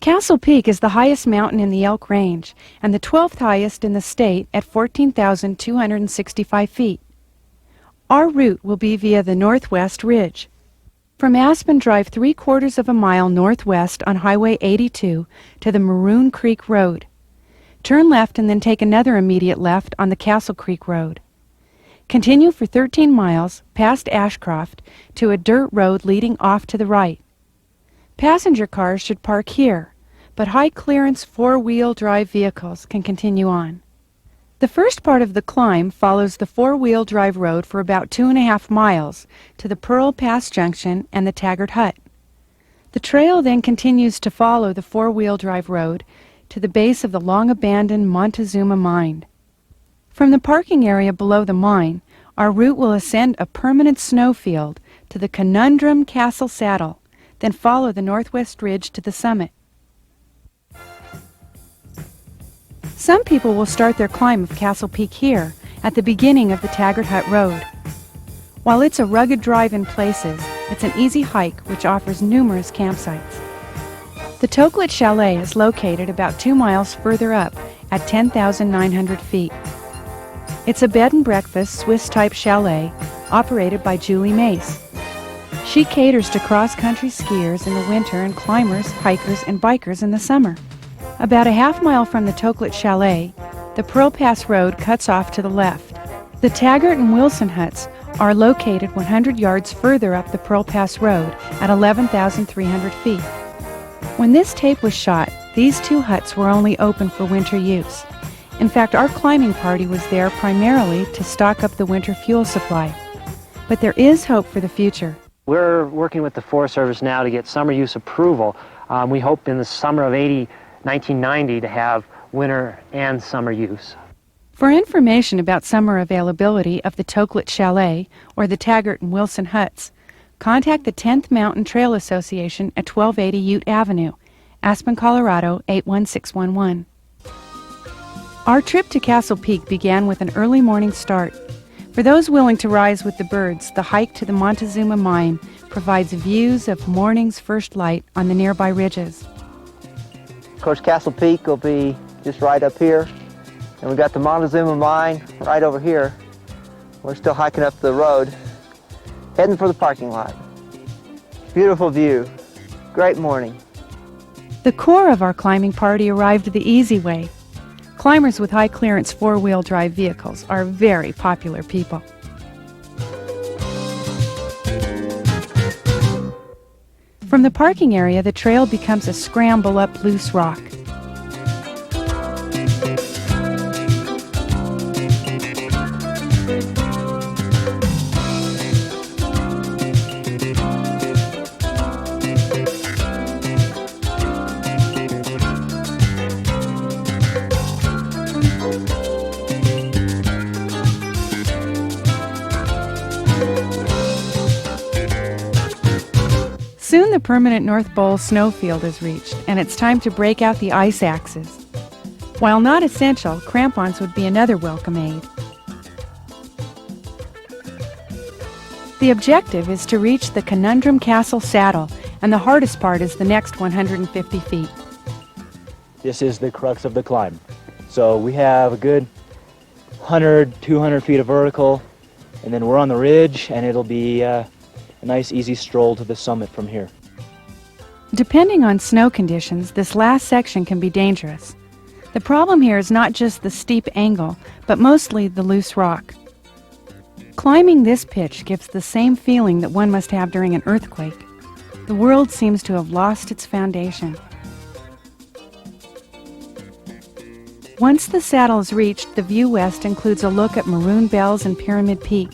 Castle Peak is the highest mountain in the Elk Range and the 12th highest in the state at 14,265 feet. Our route will be via the Northwest Ridge. From Aspen, drive 3/4 of a mile northwest on Highway 82 to the Maroon Creek Road. Turn left and then take another immediate left on the Castle Creek Road. Continue for 13 miles past Ashcroft to a dirt road leading off to the right. Passenger cars should park here, but high-clearance four-wheel drive vehicles can continue on. The first part of the climb follows the four-wheel drive road for about 2.5 miles to the Pearl Pass Junction and the Taggart Hut. The trail then continues to follow the four-wheel drive road to the base of the long-abandoned Montezuma Mine. From the parking area below the mine, our route will ascend a permanent snowfield to the Conundrum Castle Saddle, then follow the Northwest Ridge to the summit. Some people will start their climb of Castle Peak here, at the beginning of the Taggart Hut Road. While it's a rugged drive in places, it's an easy hike which offers numerous campsites. The Tokelet Chalet is located about 2 miles further up at 10,900 feet. It's a bed and breakfast Swiss-type chalet operated by Julie Mace. She caters to cross-country skiers in the winter and climbers, hikers, and bikers in the summer. About a half-mile from the Tokelet Chalet, the Pearl Pass Road cuts off to the left. The Taggart and Wilson huts are located 100 yards further up the Pearl Pass Road at 11,300 feet. When this tape was shot, these two huts were only open for winter use. In fact, our climbing party was there primarily to stock up the winter fuel supply. But there is hope for the future. We're working with the Forest Service now to get summer use approval. We hope in the summer of 1990 to have winter and summer use. For information about summer availability of the Tokelet Chalet or the Taggart and Wilson huts, contact the 10th Mountain Trail Association at 1280 Ute Avenue, Aspen, Colorado 81611. Our trip to Castle Peak began with an early morning start. For those willing to rise with the birds, the hike to the Montezuma Mine provides views of morning's first light on the nearby ridges. Of course, Castle Peak will be just right up here, and we've got the Montezuma Mine right over here. We're still hiking up the road, heading for the parking lot. Beautiful view, great morning. The core of our climbing party arrived the easy way. Climbers with high-clearance four-wheel drive vehicles are very popular people. From the parking area, the trail becomes a scramble up loose rock. Soon the permanent North Bowl snowfield is reached, and it's time to break out the ice axes. While not essential, crampons would be another welcome aid. The objective is to reach the Conundrum Castle Saddle, and the hardest part is the next 150 feet. This is the crux of the climb. So we have a good 100, 200 feet of vertical, and then we're on the ridge, and it'll be a nice easy stroll to the summit from here. Depending on snow conditions, this last section can be dangerous. The problem here is not just the steep angle, but mostly the loose rock. Climbing this pitch gives the same feeling that one must have during an earthquake. The world seems to have lost its foundation. Once the saddle is reached, the view west includes a look at Maroon Bells and Pyramid Peak.